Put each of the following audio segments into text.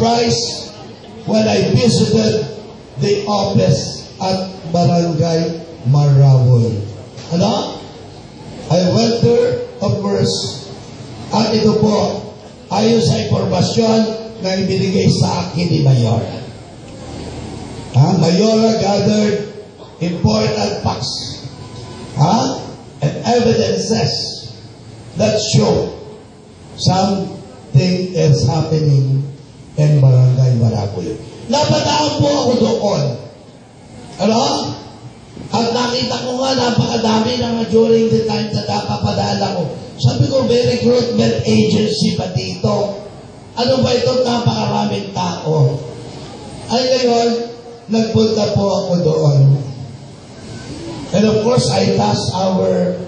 surprised when I visited the office at Barangay Marawol. Ano? I went there, of course, at ito po, ayon sa impormasyon na ibinigay sa akin ni Mayora. Mayora gathered important facts and evidences that show something is happening in Barangay Marawol. Napadaan po ako doon. Ano? At nakita ko nga, napakadami na during the time na napapadala ko. Sabi ko, may recruitment agency ba dito? Ano ba ito? Napakaraming tao. Ay ngayon, nagpunta po ako doon. And of course, I tasked our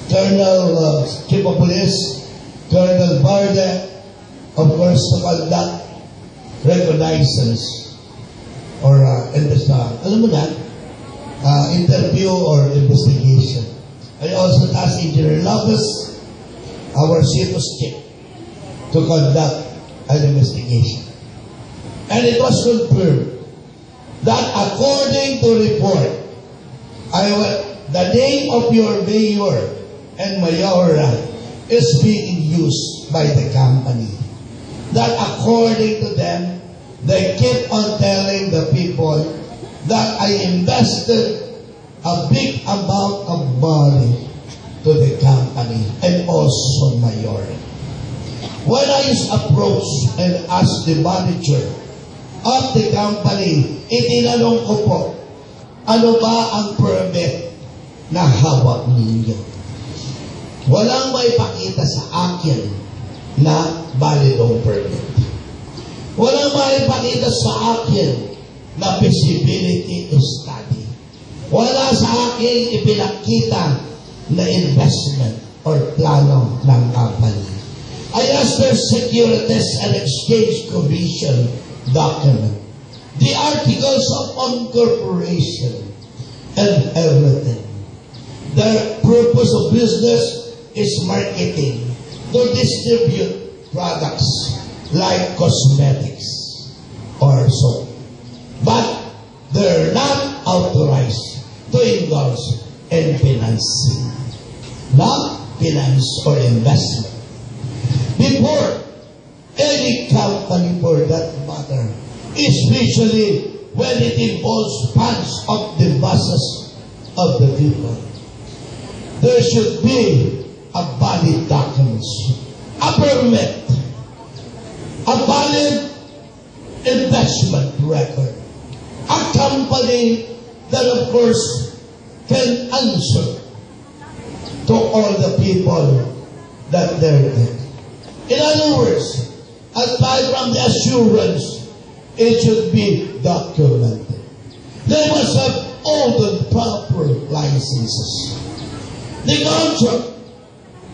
Colonel Chief of Police, Colonel Barde, of course, to conduct reconnaissance or alam mo na, interview or investigation. I also tasked Engineer Lopez, our CITOS chief, to conduct an investigation. And it was confirmed that according to report, the name of your mayor and mayora is being used by the company. That according to them, they keep on telling the people that I invested a big amount of money to the company and also mayor. When I approached and asked the manager of the company, itinanong ko po, ano ba ang permit na hawak ninyo? Walang maipakita sa akin na validong permit. Walang maipakita sa akin na feasibility study. Wala sa akin ipinakita na investment or plano ng company. I asked their Securities and Exchange Commission document, the articles of incorporation, and everything. Their purpose of business is marketing to distribute products like cosmetics or so. But they're not authorized to indulge in financing, not finance or investment. Before any company for that matter, especially when it involves funds of the masses of the people, there should be a valid documents, a permit, a valid investment record, a company that of course can answer to all the people that they're there. In other words, aside from the assurance, it should be documented. They must have all the proper licenses. The contract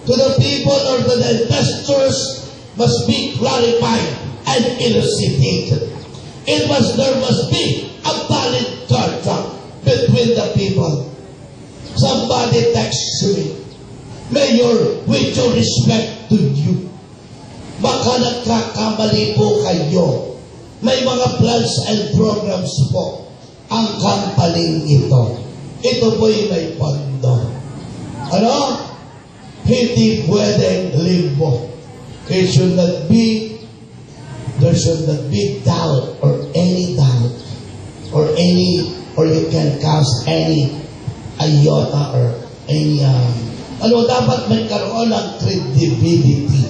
to the people or to the investors must be clarified and elucidated. There must be a valid contract between the people. Somebody texts me, Mayor, with due respect to you, baka nagkakamali po kayo. May mga plans and programs po ang company ito. Ito po'y may pondo. Ano? Hindi pwedeng limbo. There should not be doubt or any doubt or you can cast any iota or any dapat magkaroon ng credibility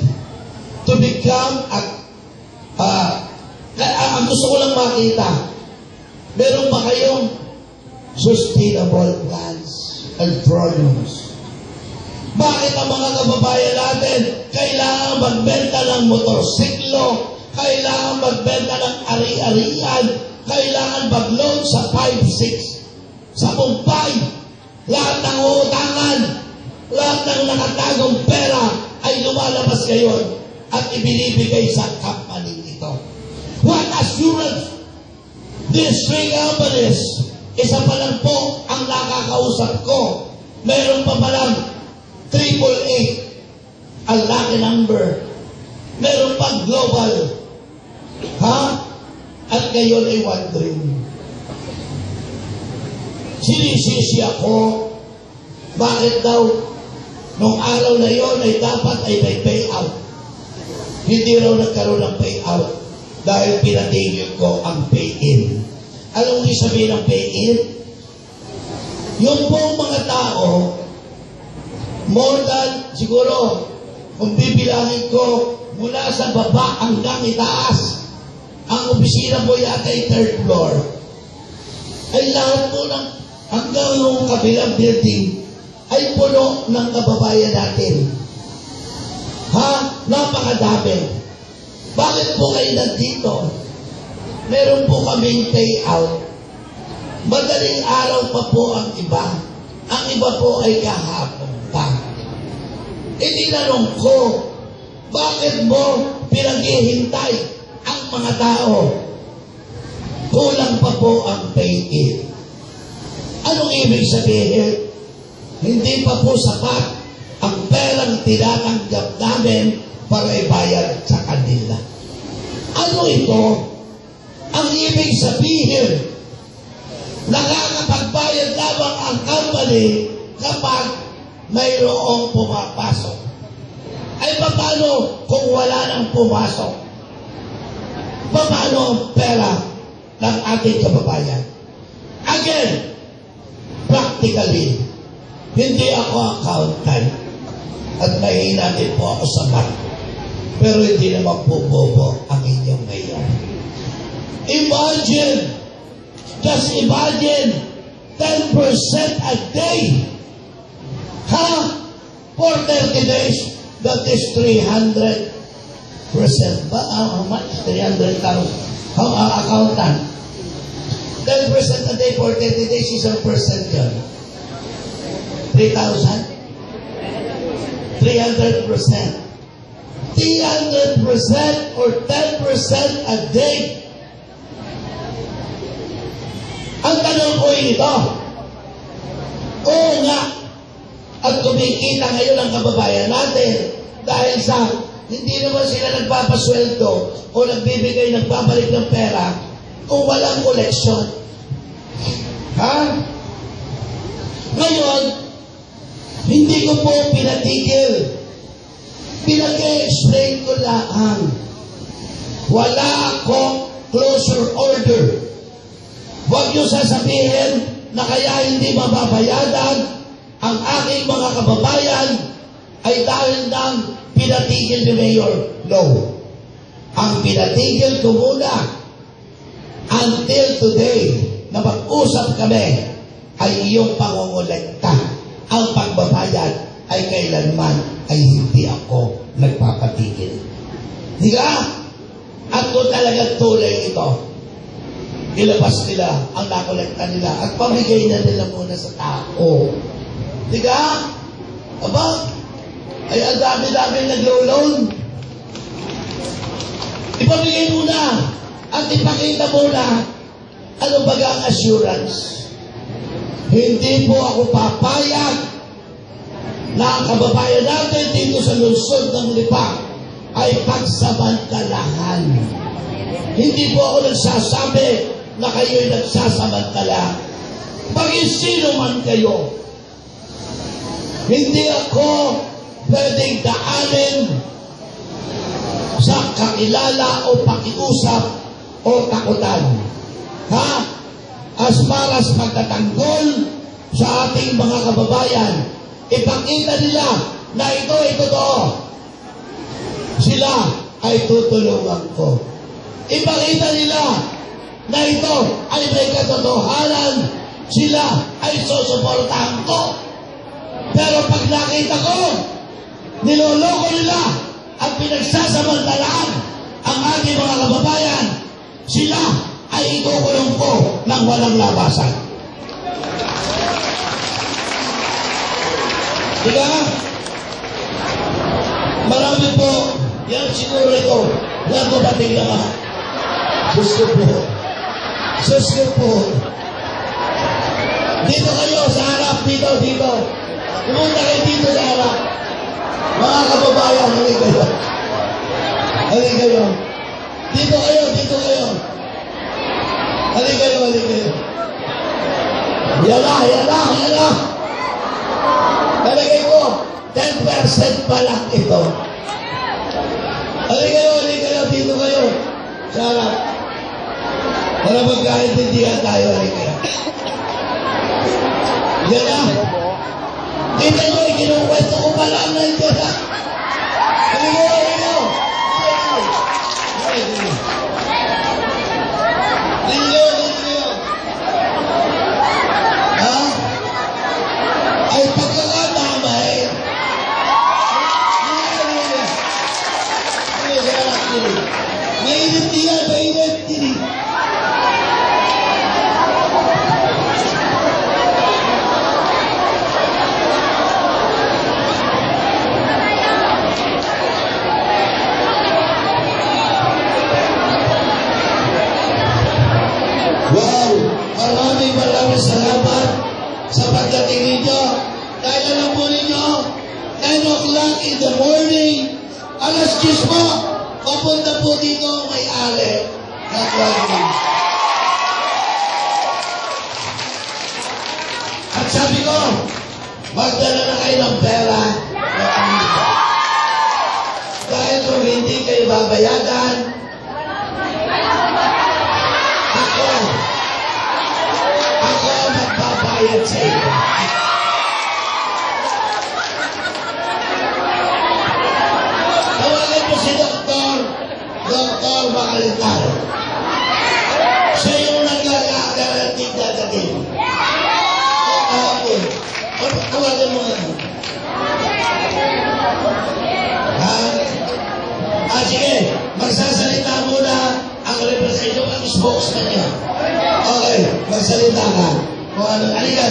to become ang gusto ko lang makita, meron ba kayong sustainable plans and programs? Bakit ang mga kababayan natin kailangan magbenta ng motorsiklo, kailangan magbenta ng ari-arian, kailangan mag-loan sa 5-6 sa Mumbai, lahat ng utangan, lahat ng nakatagong pera ay lumalabas ngayon at ibinibigay sa company ito. What assurance? These three companies, isa pa lang po ang nakakausap ko. Meron pa palang 888, ang lucky number. Meron pang global. Ha? At ngayon ay wondering. Sinisisi ako, bakit daw nung araw na yon ay dapat ay may payout. Hindi raw nagkaroon ng payout dahil pinatigil ko ang pay-in. Alam mo sabihin ng pay-in? Yung pong mga tao, more than siguro, kung bibilangin ko, mula sa baba hanggang itaas, ang opisina po yata ay third floor, ay lahat po ng hanggang yung kabilang building ay puno ng kababayan natin. Ha? Napakadami. Bakit po kayo nandito? Meron po kaming payout. Madaling araw pa po ang iba. Ang iba po ay kahapon pa. Itinanong ko, bakit mo pinaghihintay ang mga tao? Kulang pa po ang pay-in. Anong ibig sabihin? Hindi pa po sapat ang perang tinatanggap namin para ibayad sa kanila. Ano ito? Ang ibig sabihin, nakakapagbayad lamang ang company kapag mayroong pumapasok. Ay paano kung wala nang pumasok? Paano ang pera ng ating kababayan? Again, practically, hindi ako accountant at mahina din po ako sa math. Pero hindi naman po bobo ang inyong mayor. Imagine, just imagine, 10% a day. Ha? For 30 days, that is 300%. Ba? How much? 300,000. How accountant? 10% a day for 30 days is a percent yun. 3,000? 300%. 300% or 10% a day. Ang tanong ko ito, oo nga, at kumikita ngayon ang kababayan natin dahil sa hindi naman sila nagpapasweldo o nagpabalik ng pera kung walang koleksyon. Ha? Ngayon, hindi ko po pinatigil. Pinag-explain ko lang. Wala akong closure order. Huwag niyo sasabihin na kaya hindi mababayadan ang aking mga kababayan ay dahil ng pinatigil ni Mayor. No. Ang pinatigil ko muna until today na mag-usap kami ay iyong pangongolekta. Ang pagbabayad ay kailanman ay hindi ako nagpapatigil. Di ka? At kung talagang tulay ito, ilabas nila ang nakolekta nila at pamigay na nila muna sa tao. Di ka? Aba, ay ang dami-dami naglo-loan. Ipamigay muna at ipakita muna ano baga ang assurance. Hindi po ako papayag na ang kababayan natin dito sa lungsod ng Lipa ay pagsamantalahan. Hindi po ako nagsasabi na kayo'y nagsasamantala. Paging sino man kayo, hindi ako pwedeng daanin sa kakilala o pakiusap o takutan. Ha? As far as pagtatanggol sa ating mga kababayan, ipakita nila na ito ay totoo. Sila ay tutulungan ko. Ipakita nila na ito ay may katotohanan. Sila ay susuportahan ko. Pero pag nakita ko, niloloko nila at pinagsasamantalaan ang ating mga kababayan, sila ay ikukulong ko ng walang labasan. Diba? Marami po, yan siguro ito, yan dumating na nga. Sus ko po. Dito kayo sa harap, dito. Pumunta kayo dito sa harap. Mga kababayan, hindi kayo. Halika kayo. Dito kayo, dito kayo. Halika kayo, halika kayo. Yan na, yan na, yan na. Halika ko, 10% pa lang ito. Halika kayo, dito kayo. Sarap. Para magkaintindihan tayo, halika kayo. Yan na. Dito nyo, ikinukwento ko pa lang na ito na. Halika kayo. Ay pagkakadamay. Mainit niya, mainit niya. Wow! Maraming salamat sa pagdating ninyo. Dahil alam po ninyo, 9 o'clock in the morning, alas 10 po, papunta po dito ang may-ari ng Quality. At sabi ko, magdala na kayo ng pera na kanito. Dahil kung hindi kayo babayagan, ako magbabayad sa iyo. Tawagan mo si Dr. Macalitar. Siya yung nagkakarantig dadating. Tawagan mo nga. Sige, magsasalita muna ang representative ang spokesman niya. Okay, magsalita ka. Kung ano, halika.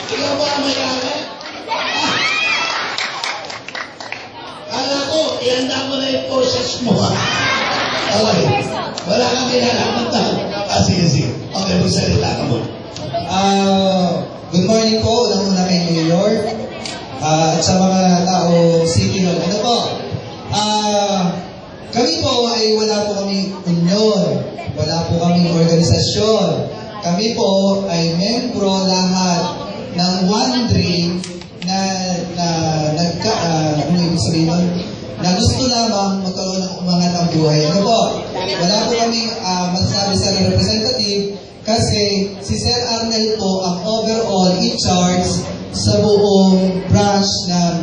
Ikaw ba ang may-ari? Kala ko, ihanda mo na yung process mo. Okay, wala kang kinalaman tayo. Sige. Okay, magsalita ka muna. Good morning po, unang-una kay Mayor at sa mga tao City Hall. Ano po? Kami po ay wala po kami union, wala po kami organisasyon. Kami po ay membro lahat ng One Dream na ano ibig sabihin nun? Na gusto lamang magkaroon ng umangat ang buhay. Ano po? Wala po kami masasabi sa representative kasi si Sir Arnel po ang overall in-charge sa buong branch ng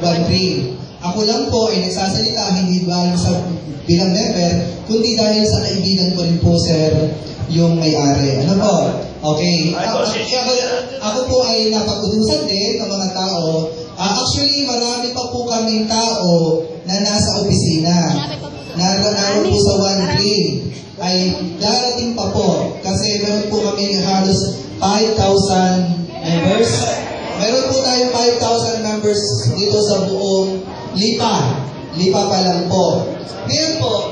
One Dream. Ako lang po ay nagsasalita hindi dahil sa bilang member, kundi dahil sa kaibigan ko rin po, Sir, yung may-ari. Ano po? Okay. Ako po ay napag-utusan din ng mga tao. Actually, marami pa po kaming tao na nasa opisina. Naroon po sa One Dream. Ay darating pa po kasi meron po kami halos 5,000 members. Meron po tayong 5,000 members dito sa buong Lipa. Lipa pa lang po. Ngayon po,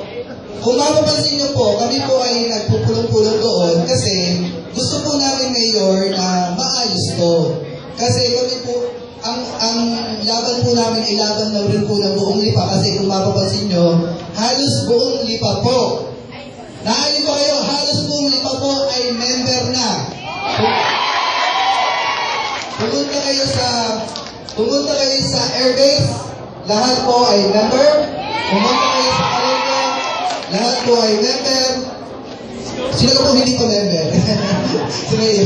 kung mapapansin niyo po, kami po ay nagpupulong-pulong doon kasi gusto po namin, Mayor, na maayos to. Kasi kami po, ang laban po namin ay laban na rin po ng buong Lipa kasi kung mapapansin niyo, halos buong Lipa po. Naalin ko kayo, halos buong Lipa po ay member na. Pumunta kayo sa airbase, lahat po ay member. Pumunta kayo sa Palengke, lahat po ay member. Sino ka po hindi ko member? Sige.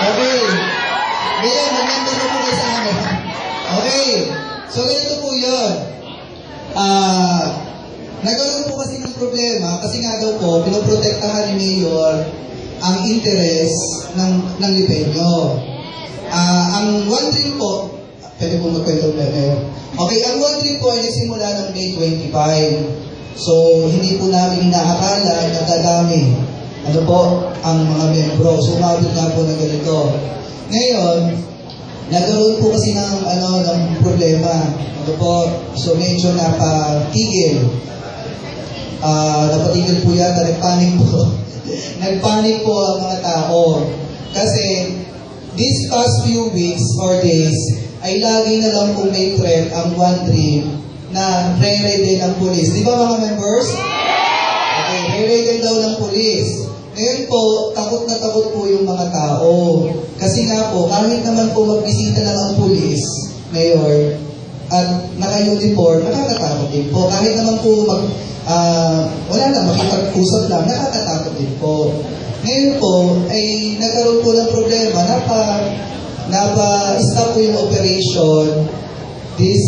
Okay. Ngayon, mag-member na po kayo sa amin. Okay. So, ganito po yun. Nagkaroon po kasi ng problema kasi nga daw po, pinoprotektahan ni Mayor ang interes ng Lipeño. Ang One Dream po, pwede po magkwento na Mayor. Okay, ang One Dream po ay nagsimula ng May 25. So, hindi po namin inaakala na dadami. Ano po, ang mga membro. So, umabot na po ng ganito. Ngayon, nagkaroon po kasi ng problema. Ano po, so medyo napatigil. Napatigil po yata, nagpanik po. Nagpanik po ang mga tao. Kasi, these past few weeks or days, ay lagi na lang po may trend ang One Dream na re-raidin ng pulis. Di ba mga members? Okay, re-raidin daw ng pulis. Ngayon po, takot na takot po yung mga tao. Kasi nga po, kahit naman po magbisita lang ang pulis, Mayor, at naka-uniform, nakakatakot din po. Kahit naman po wala na, makipag-usap lang, nakakatakot din po. Ngayon po, ay nagkaroon po ng problema, napa-stop po yung operation this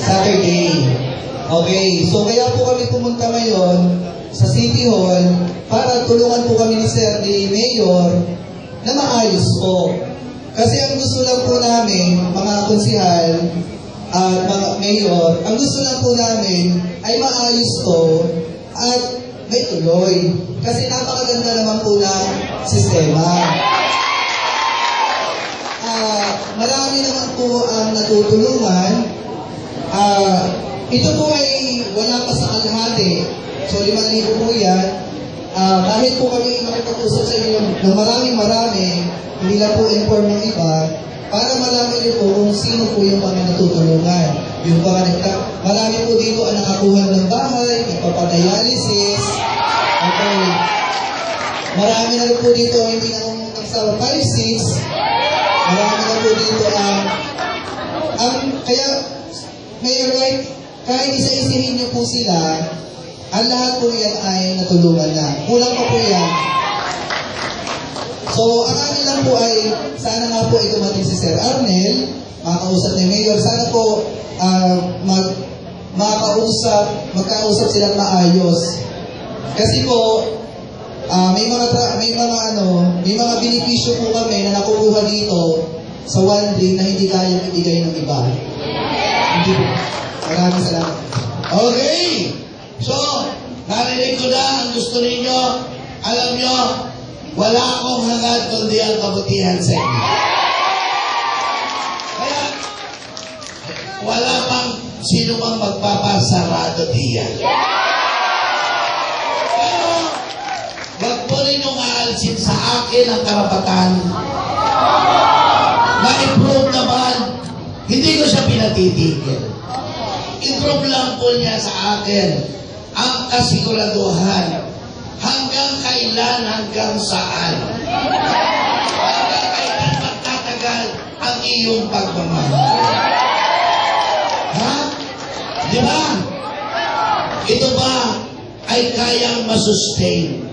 Saturday. Okay, so kaya po kami pumunta ngayon sa City Hall para tulungan po kami ni Sir, ni Mayor, na maayos po. Kasi ang gusto lang po namin, mga konsihal, at mga mayor, ang gusto lang po namin ay maayos to at may tuloy. Kasi napakaganda naman po ng sistema. Marami naman po ang natutulungan. Ito po ay wala pa sa kalahati. So 5,000 po yan. Kahit po kami makipag-usap sa inyo ng marami, hindi lang po inform ng iba, para malaman niyo po kung sino po yung mga natutulungan. Yung marami po dito ang nakakuha ng bahay, nagpapadialysis. Okay. Marami na rin po dito ang hindi nakungutang sa 5-6. Marami na po dito kaya, Mayor White, kahit isa-isihin niyo po sila, ang lahat po yan ay natulungan na. Kulang pa po yan. So, ang amin lang po ay, sana nga po ay dumating si Sir Arnel, makakausap ni Mayor. Sana po magkausap silang maayos. Kasi po, may mga benepisyo po kami na nakukuha dito sa One Dream na hindi kayang ibigay ng iba. Hindi po. Maraming salamat. Okay. So, narinig ko na ang gusto ninyo. Alam nyo, wala akong hangad kundi ang kabutihan sa inyo. Kaya, wala pang sino mang magpapasarado diyan. Pero, wag po ninyong aalsin sa akin ang karapatan. Na-improve naman, hindi ko siya pinatitigil. Improve lang po niya sa akin ang kasiguraduhan. Hanggang kailan, hanggang saan? Hanggang kailan magtatagal ang iyong pagmamahal? Ha? Di ba? Ito ba ay kayang masustain?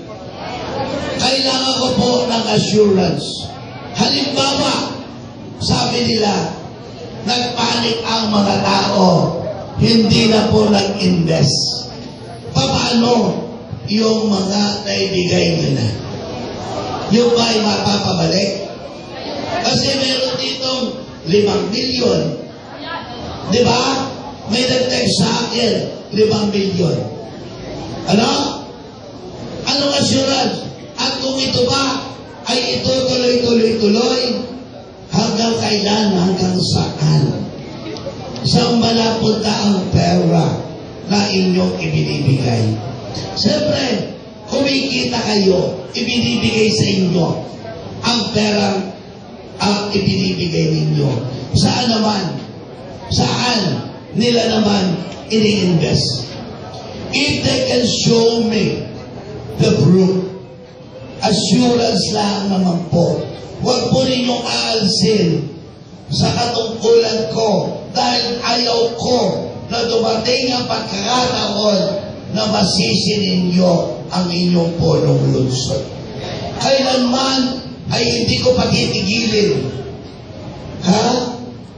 Kailangan ko po ng assurance. Halimbawa, sabi nila, nagpanik ang mga tao, hindi na po nag-invest. Paano yung mga naibigay nila? Yung ba ay mapapabalik? Kasi meron ditong 5 milyon. Di ba? May nag-text sa akin, 5 milyon. Ano? Anong assurance? At kung ito ba ay ito tuloy-tuloy-tuloy, hanggang kailan, hanggang saan? Saan ba napunta ang pera na inyong ibinibigay? Siyempre, kumikita kayo, ibinibigay sa inyo ang perang ang ibinibigay ninyo. Saan naman? Saan nila naman ini-invest? If they can show me the proof, assurance lang naman po. Huwag po ninyong aalsin sa katungkulan ko dahil ayaw ko na dumating ang pagkakataon na masisi ninyo ang inyong punong lungsod. Kailanman ay hindi ko patitigilin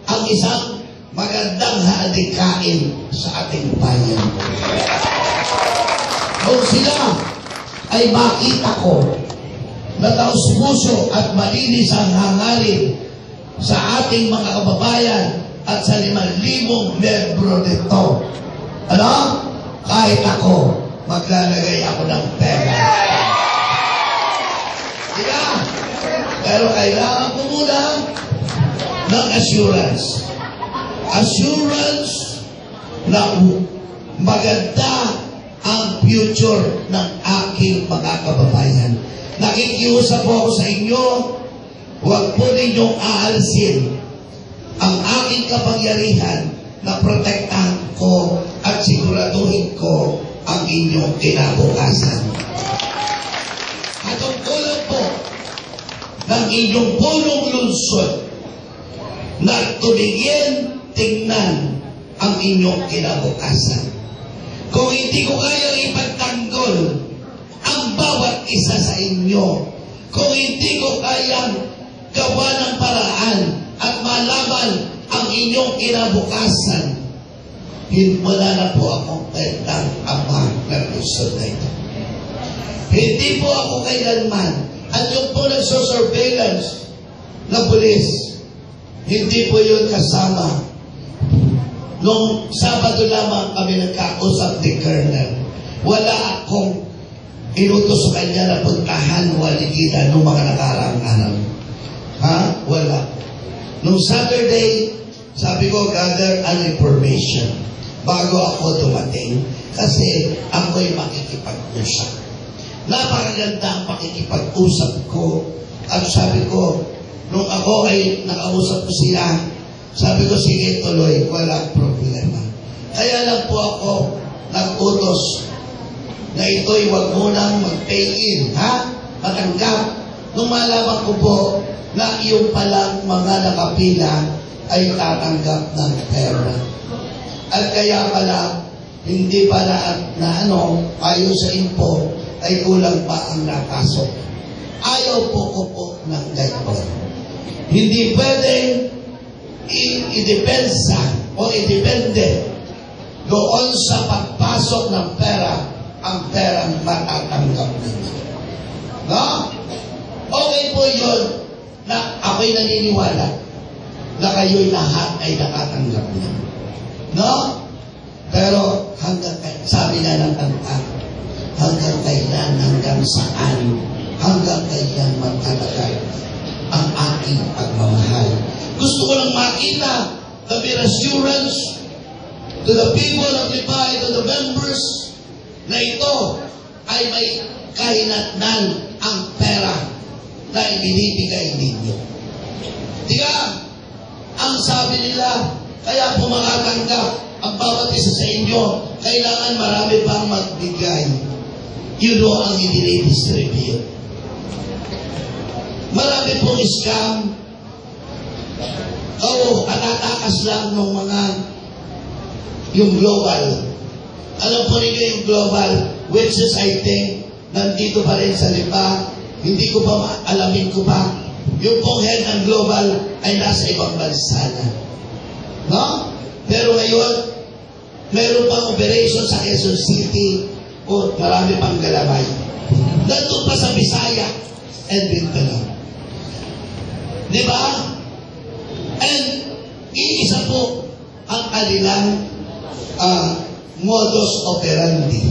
ang isang magandang hadikain sa ating bayan. Kung sila ay makita ko na taos-puso at malinis ang hangarin sa ating mga kababayan at sa 5,000 membro nito. Ano? Kahit ako, maglalagay ako ng pera. Diba? Pero kailangan ko muna ng assurance. Assurance na maganda ang future ng aking mga kababayan. Nakikiusap po ako sa inyo huwag po ninyong aalsin ang aking kapangyarihan na protektahan ko at siguraduhin ko ang inyong kinabukasan. At tungkulan po ng inyong punong lungsod na tuligin, tingnan ang inyong kinabukasan. Kung hindi ko kayang ipagtanggol ang bawat isa sa inyo, kung hindi ko kayang gawa ng paraan at malaman ang inyong kinabukasan, wala na po akong kwentang ama ng lungsod na ito. Hindi po ako kailanman, at yung po nagsosurveillance na pulis, hindi po yun kasama. Nung Sabado lamang kami nagkausap ni Colonel, wala akong inutos sa kanya na puntahan waligitan noong mga nakaraang araw. Ha? Wala. Nung Saturday, sabi ko, gather an information bago ako dumating kasi ako'y makikipag-usap. Napakaganda ang pakikipag-usap ko at sabi ko, nung ako ay nakausap ko sila, sabi ko, sige tuloy, walang problema. Kaya lang po ako nag-utos na ito'y wag munang mag-pay-in, ha? Matanggap. Nung malaman ko po na yung palang mga nakapila ay tatanggap ng pera. At kaya pala, hindi pala ayon sa info, ay kulang pa ang napasok. Ayaw po ko po ng ganito. Hindi pwedeng i-depensa o i-depende doon sa pagpasok ng pera ang perang matatanggap ninyo. No? Okay po yun na ako'y naniniwala na kayo'y lahat ay nakatanggap na. No? Pero sabi na ng kanta, hanggang kailan, hanggang saan, hanggang kailan magtatagal ang aking pagmamahal. Gusto ko lang makita the reassurance to the people of Libay, to the members, na ito ay may kahinatnan ang pera na ibinibigay ninyo. Diga, ang sabi nila, kaya po makatanggap ang bawat isa sa inyo, kailangan marami pang magbigay. Yun o ang i-distribute. Marami pong scam. Atatakas lang ng yung global. Alam po ninyo yung global, which is I think, nandito pa rin sa Lipa. Hindi ko pa alamin ko pa. Yung pong head ng global ay nasa ibang bansa na. No? Pero ngayon, meron pang operation sa Quezon City o marami pang galabay. Nandun pa sa Bisaya and Mindanao. Di ba? And iisa po ang kanilang modus operandi.